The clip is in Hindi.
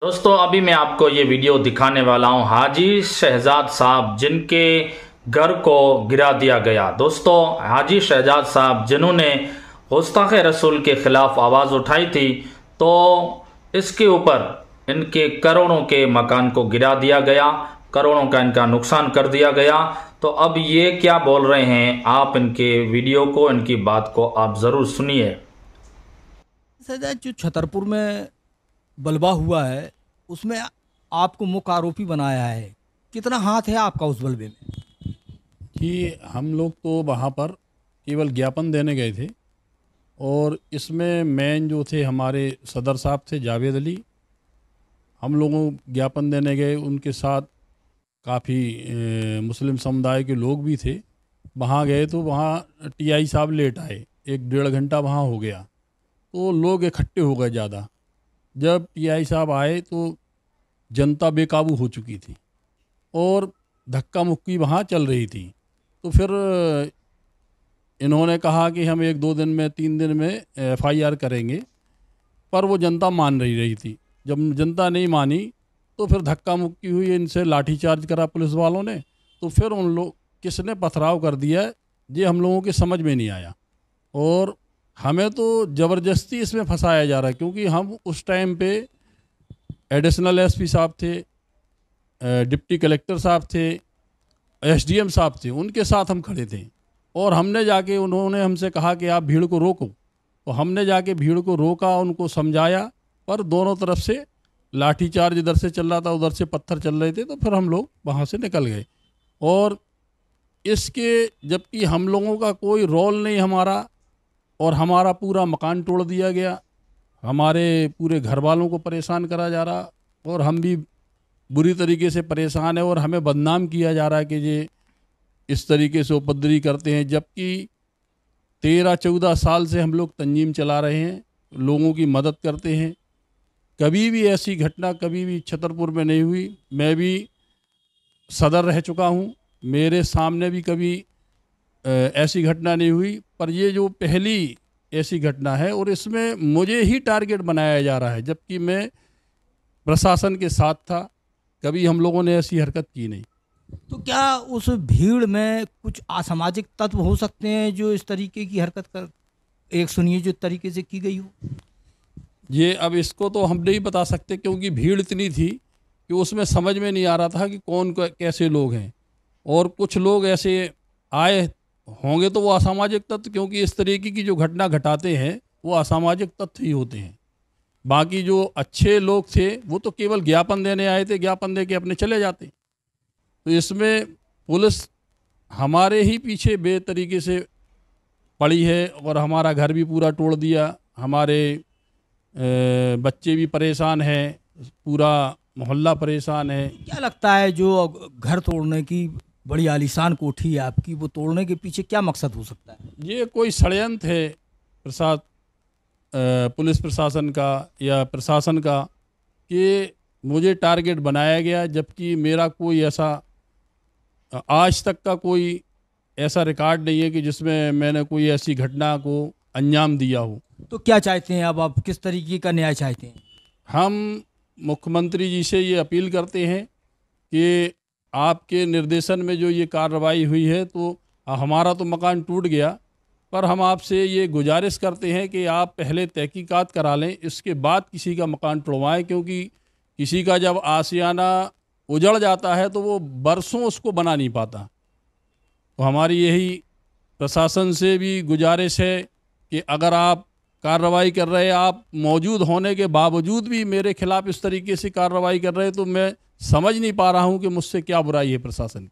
दोस्तों अभी मैं आपको ये वीडियो दिखाने वाला हूँ हाजी शहजाद साहब जिनके घर को गिरा दिया गया। दोस्तों हाजी शहजाद साहब जिन्होंने गुस्ताखे रसूल के खिलाफ आवाज़ उठाई थी, तो इसके ऊपर इनके करोड़ों के मकान को गिरा दिया गया, करोड़ों का इनका नुकसान कर दिया गया। तो अब ये क्या बोल रहे हैं, आप इनके वीडियो को, इनकी बात को आप ज़रूर सुनिए। सजा जो छतरपुर में बलवा हुआ है उसमें आपको मुख्य आरोपी बनाया है। कितना हाथ है आपका उस बलवे में? कि हम लोग तो वहाँ पर केवल ज्ञापन देने गए थे और इसमें मेन जो थे हमारे सदर साहब थे जावेद अली। हम लोगों ज्ञापन देने गए, उनके साथ काफ़ी मुस्लिम समुदाय के लोग भी थे। वहाँ गए तो वहाँ टीआई साहब लेट आए, 1-1.5 घंटा वहाँ हो गया, तो लोग इकट्ठे हो गए ज़्यादा। जब टीआई साहब आए तो जनता बेकाबू हो चुकी थी और धक्का मुक्की वहाँ चल रही थी। तो फिर इन्होंने कहा कि हम 1-2 दिन में 3 दिन में एफआईआर करेंगे, पर वो जनता मान रही थी। जब जनता नहीं मानी तो फिर धक्का मुक्की हुई, इनसे लाठीचार्ज करा पुलिस वालों ने। तो फिर उन लोग किसने पथराव कर दिया, ये हम लोगों के समझ में नहीं आया और हमें तो ज़बरदस्ती इसमें फंसाया जा रहा है, क्योंकि हम उस टाइम पे एडिशनल एसपी साहब थे, डिप्टी कलेक्टर साहब थे, एसडीएम साहब थे, उनके साथ हम खड़े थे और हमने जाके, उन्होंने हमसे कहा कि आप भीड़ को रोको, तो हमने जाके भीड़ को रोका, उनको समझाया, पर दोनों तरफ से लाठीचार्ज इधर से चल रहा था, उधर से पत्थर चल रहे थे। तो फिर हम लोग वहाँ से निकल गए और इसके, जबकि हम लोगों का कोई रोल नहीं हमारा, और हमारा पूरा मकान तोड़ दिया गया, हमारे पूरे घर वालों को परेशान करा जा रहा और हम भी बुरी तरीके से परेशान है और हमें बदनाम किया जा रहा है कि ये इस तरीके से उपद्रवी करते हैं। जबकि 13-14 साल से हम लोग तंजीम चला रहे हैं, लोगों की मदद करते हैं। कभी भी ऐसी घटना कभी भी छतरपुर में नहीं हुई। मैं भी सदर रह चुका हूँ, मेरे सामने भी कभी ऐसी घटना नहीं हुई, पर ये जो पहली ऐसी घटना है और इसमें मुझे ही टारगेट बनाया जा रहा है, जबकि मैं प्रशासन के साथ था। कभी हम लोगों ने ऐसी हरकत की नहीं। तो क्या उस भीड़ में कुछ असामाजिक तत्व हो सकते हैं जो इस तरीके की हरकत कर, एक सुनिए जो तरीके से की गई हो? ये अब इसको तो हम नहीं बता सकते, क्योंकि भीड़ इतनी थी कि उसमें समझ में नहीं आ रहा था कि कौन कैसे लोग हैं, और कुछ लोग ऐसे आए होंगे तो वो असामाजिक तत्व, क्योंकि इस तरीके की जो घटना घटाते हैं वो असामाजिक तत्व ही होते हैं। बाकी जो अच्छे लोग थे वो तो केवल ज्ञापन देने आए थे, ज्ञापन दे के अपने चले जाते। तो इसमें पुलिस हमारे ही पीछे बेतरीके से पड़ी है और हमारा घर भी पूरा तोड़ दिया, हमारे बच्चे भी परेशान हैं, पूरा मोहल्ला परेशान है। क्या लगता है जो घर तोड़ने की बड़ी आलीशान कोठी है आपकी, वो तोड़ने के पीछे क्या मकसद हो सकता है? ये कोई षड्यंत्र है पुलिस प्रशासन का या प्रशासन का, कि मुझे टारगेट बनाया गया, जबकि मेरा कोई ऐसा आज तक का कोई ऐसा रिकॉर्ड नहीं है कि जिसमें मैंने कोई ऐसी घटना को अंजाम दिया हो। तो क्या चाहते हैं अब आप, किस तरीके का न्याय चाहते हैं? हम मुख्यमंत्री जी से ये अपील करते हैं कि आपके निर्देशन में जो ये कार्रवाई हुई है, तो हमारा तो मकान टूट गया, पर हम आपसे ये गुजारिश करते हैं कि आप पहले तहकीकात करा लें, इसके बाद किसी का मकान तोड़वाएं, क्योंकि किसी का जब आशियाना उजड़ जाता है तो वो बरसों उसको बना नहीं पाता। तो हमारी यही प्रशासन से भी गुजारिश है कि अगर आप कार्रवाई कर रहे हैं, आप मौजूद होने के बावजूद भी मेरे खिलाफ़ इस तरीके से कार्रवाई कर रहे हैं, तो मैं समझ नहीं पा रहा हूं कि मुझसे क्या बुराई है प्रशासन की।